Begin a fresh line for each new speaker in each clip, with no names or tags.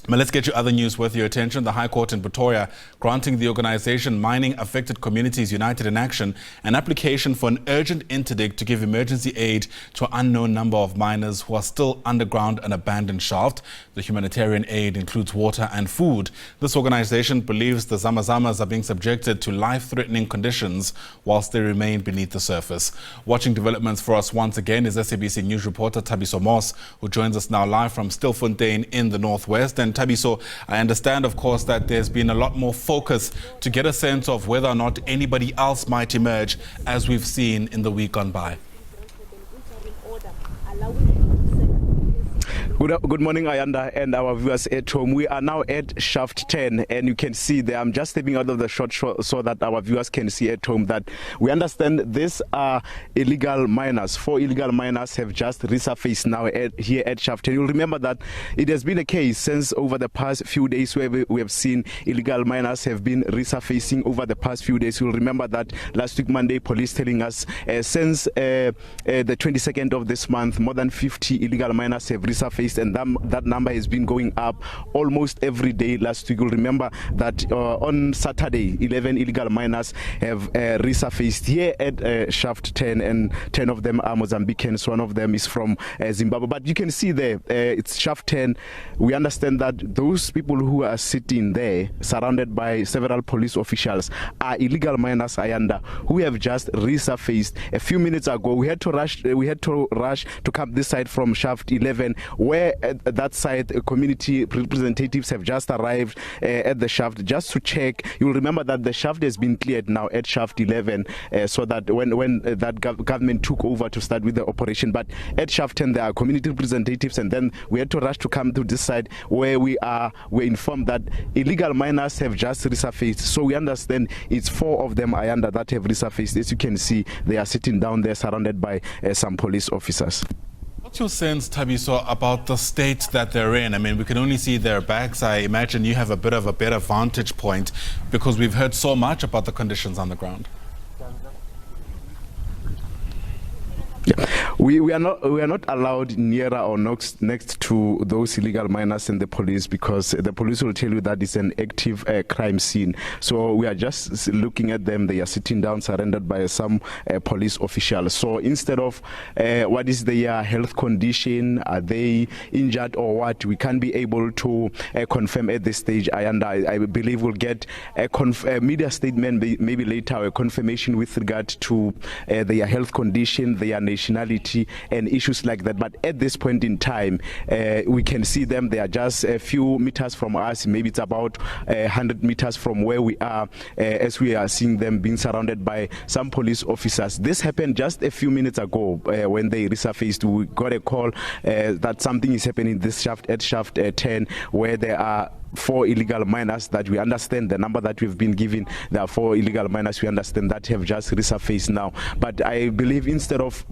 But let's get you other news worth your attention. The High Court in Pretoria granting the organisation Mining Affected Communities United in Action an application for an urgent interdict to give emergency aid to an unknown number of miners who are still underground an abandoned shaft. The humanitarian aid includes water and food. This organisation believes the Zamazamas are being subjected to life-threatening conditions whilst they remain beneath the surface. Watching developments for us once again is SABC News reporter Thabiso Moss, who joins us now live from Stilfontein in the northwest. And Thabiso, I understand, of course, that there's been a lot more focus to get a sense of whether or not anybody else might emerge, as we've seen in the week gone by.
Good morning, Ayanda, and our viewers at home. We are now at Shaft 10, and you can see there, I'm just stepping out of the shot so that our viewers can see at home that we understand these are illegal miners. 4 illegal miners have just resurfaced now here at Shaft 10. You'll remember that it has been a case since over the past few days where we have seen illegal miners have been resurfacing over the past few days. You'll remember that last week, Monday, police telling us since the 22nd of this month, more than 50 illegal miners have resurfaced, and that number has been going up almost every day. Last week, you'll remember that on Saturday, 11 illegal miners have resurfaced here at Shaft 10, and 10 of them are Mozambicans. One of them is from Zimbabwe. But you can see there, it's Shaft 10. We understand that those people who are sitting there, surrounded by several police officials, are illegal miners, Ayanda, who have just resurfaced a few minutes ago. We had to rush to come this side from Shaft 11, where at that side community representatives have just arrived at the shaft just to check. You'll remember that the shaft has been cleared now at Shaft 11, so that when that government took over to start with the operation. But at Shaft 10 there are community representatives, and then we had to rush to come to this side where we're informed that illegal miners have just resurfaced. So we understand it's 4 of them, Ayanda, that have resurfaced. As you can see, they are sitting down there surrounded by some police officers.
What's your sense, Thabiso, about the state that they're in? I mean, we can only see their backs. I imagine you have a bit of a better vantage point because we've heard so much about the conditions on the ground.
Yeah. We are not allowed nearer or next to those illegal miners and the police, because the police will tell you that it's an active crime scene. So we are just looking at them. They are sitting down surrounded by some police officials. So instead of what is their health condition, are they injured or what, we can't be able to confirm at this stage. I believe we'll get a media statement maybe later, a confirmation with regard to their health condition, their nationality and issues like that. But at this point in time, we can see them. They are just a few meters from us. Maybe it's about 100 meters from where we are, as we are seeing them being surrounded by some police officers. This happened just a few minutes ago when they resurfaced. We got a call that something is happening this shaft at Shaft 10, where there are 4 illegal miners that we understand the number that we've been given. There are 4 illegal miners we understand that have just resurfaced now. But I believe instead of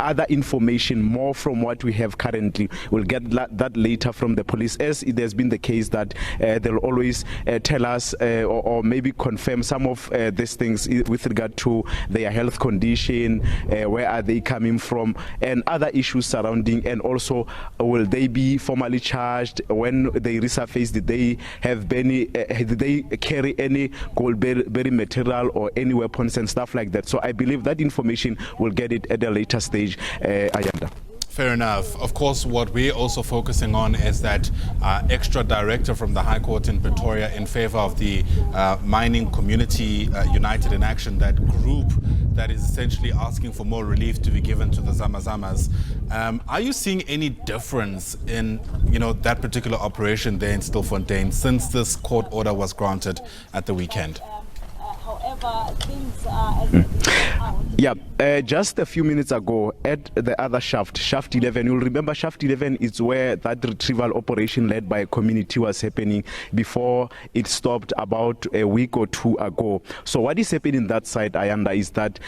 other information, more from what we have currently, we'll get that later from the police, as it has been the case that they'll always tell us or maybe confirm some of these things with regard to their health condition, where are they coming from, and other issues surrounding, and also will they be formally charged when they resurface? Did they carry any gold-bearing material or any weapons and stuff like that? So I believe that information will get it at a later stage, Ayanda.
Fair enough. Of course, what we're also focusing on is that extra director from the High Court in Pretoria in favor of the Mining Community United in Action, that group that is essentially asking for more relief to be given to the Zamazamas. Are you seeing any difference in, that particular operation there in Stilfontein since this court order was granted at the weekend?
However, things are
just a few minutes ago at the other shaft 11, you'll remember Shaft 11 is where that retrieval operation led by a community was happening before it stopped about a week or 2 ago. So what is happening that side, Ayanda, is that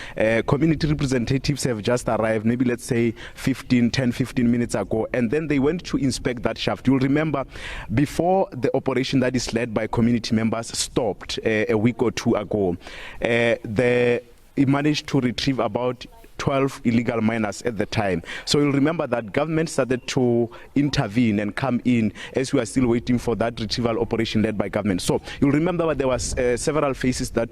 community representatives have just arrived, maybe let's say 10, 15 minutes ago, and then they went to inspect that shaft. You'll remember before the operation that is led by community members stopped a week or 2 ago, they managed to retrieve about 12 illegal miners at the time. So you'll remember that government started to intervene and come in as we are still waiting for that retrieval operation led by government. So you'll remember that there was several phases that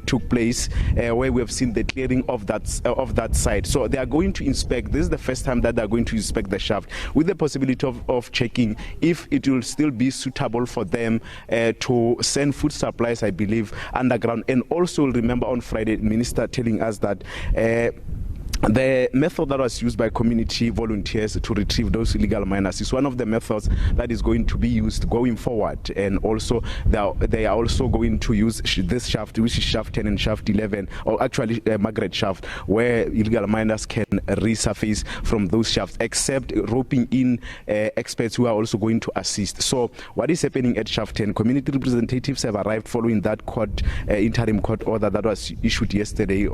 took place where we have seen the clearing of that site. So they are going to inspect. This is the first time that they are going to inspect the shaft with the possibility of checking if it will still be suitable for them to send food supplies, I believe, underground. And also remember on Friday, Minister telling us that the method that was used by community volunteers to retrieve those illegal miners is one of the methods that is going to be used going forward. And also they are also going to use this shaft, which is shaft 10 and shaft 11, or actually Margaret shaft, where illegal miners can resurface from those shafts, except roping in experts who are also going to assist. So what is happening at shaft 10? Community representatives have arrived following that court interim court order that was issued yesterday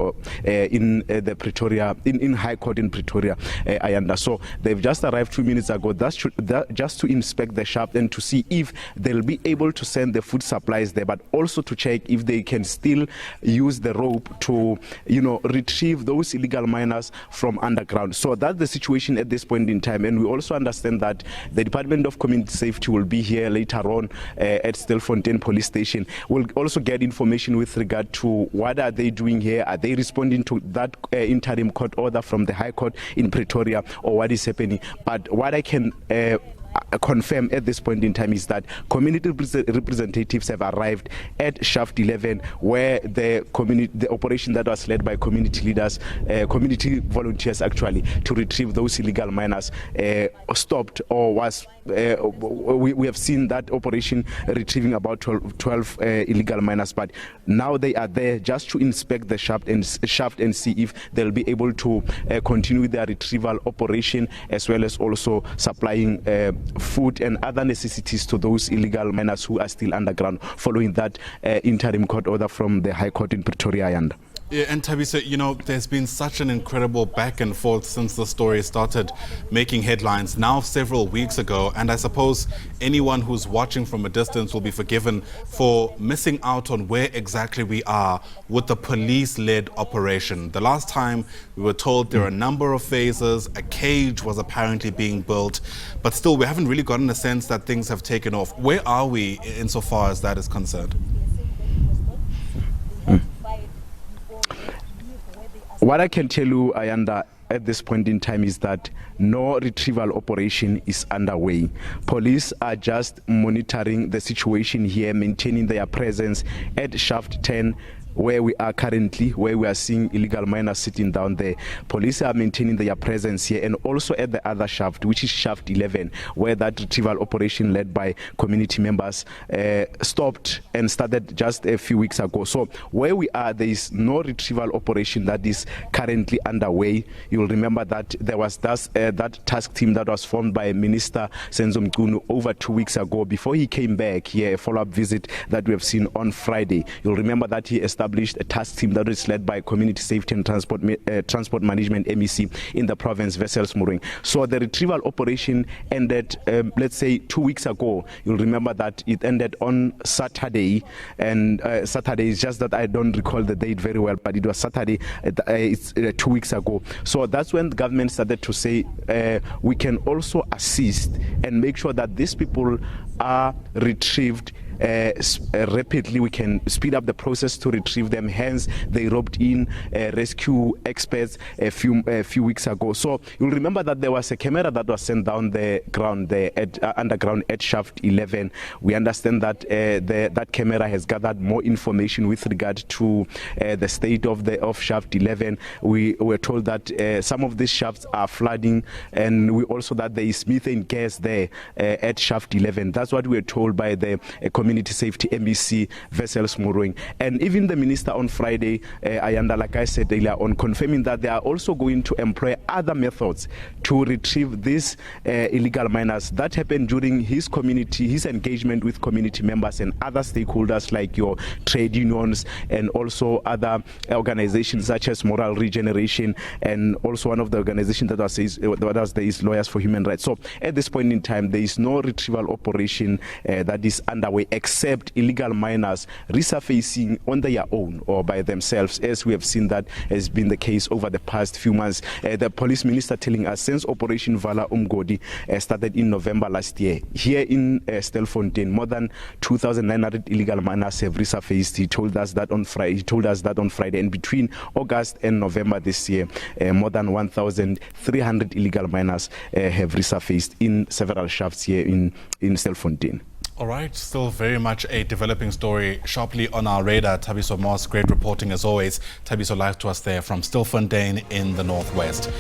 in the Pretoria, in High Court in Pretoria, Ayanda. So they've just arrived 2 minutes ago. Just to inspect the shaft and to see if they'll be able to send the food supplies there, but also to check if they can still use the rope to, retrieve those illegal miners from underground. So that's the situation at this point in time. And we also understand that the Department of Community Safety will be here later on at Stilfontein Police Station. We'll also get information with regard to what are they doing here. Are they responding to that interim court order from the High Court in Pretoria, or what is happening? But what I can confirm at this point in time is that community representatives have arrived at shaft 11, where the operation that was led by community leaders, community volunteers actually, to retrieve those illegal miners stopped, or was we have seen that operation retrieving about 12 illegal miners, but now they are there just to inspect the shaft and see if they'll be able to continue their retrieval operation, as well as also supplying food and other necessities to those illegal miners who are still underground, following that interim court order from the High Court in Pretoria.
Yeah, and Thabiso, there's been such an incredible back and forth since the story started making headlines now several weeks ago. And I suppose anyone who's watching from a distance will be forgiven for missing out on where exactly we are with the police-led operation. The last time we were told there are a number of phases, a cage was apparently being built, but still we haven't really gotten a sense that things have taken off. Where are we insofar as that is concerned?
What I can tell you, Ayanda, at this point in time is that no retrieval operation is underway. Police are just monitoring the situation here, maintaining their presence at shaft 10, where we are currently, where we are seeing illegal miners sitting down there. Police are maintaining their presence here, and also at the other shaft, which is shaft 11, where that retrieval operation led by community members stopped and started just a few weeks ago. So where we are, there is no retrieval operation that is currently underway. You'll remember that there was that task team that was formed by Minister Senzo Mchunu over 2 weeks ago, before he came back here, a follow-up visit that we have seen on Friday. You'll remember that he established a task team that is led by Community Safety and Transport Management MEC in the province, Wessels Moring. So the retrieval operation ended, let's say 2 weeks ago. You'll remember that it ended on Saturday, and Saturday is just that I don't recall the date very well, but it was Saturday. It's 2 weeks ago. So that's when the government started to say we can also assist and make sure that these people are retrieved rapidly. We can speed up the process to retrieve them. Hence, they roped in rescue experts a few weeks ago. So you'll remember that there was a camera that was sent down the ground there at underground at shaft 11. We understand that that camera has gathered more information with regard to the state of shaft 11. We were told that some of these shafts are flooding, and we also that there is methane gas there at shaft 11. That's what we were told by the Community Safety MEC Wessels Moring. And even the minister on Friday, Ayanda, like I said earlier on, confirming that they are also going to employ other methods to retrieve these illegal miners. That happened during his engagement with community members and other stakeholders like your trade unions and also other organizations such as Moral Regeneration, and also one of the organizations that was there is Lawyers for Human Rights. So at this point in time, there is no retrieval operation that is underway, accept illegal miners resurfacing on their own or by themselves, as we have seen that has been the case over the past few months. The police minister telling us since Operation Vala Umgodi started in November last year, here in Stilfontein, more than 2,900 illegal miners have resurfaced. He told us that on Friday, and between August and November this year, more than 1,300 illegal miners have resurfaced in several shafts here in Stilfontein.
All right, still very much a developing story, sharply on our radar. Thabiso Moss, great reporting as always. Thabiso, live to us there from Stilfontein in the northwest.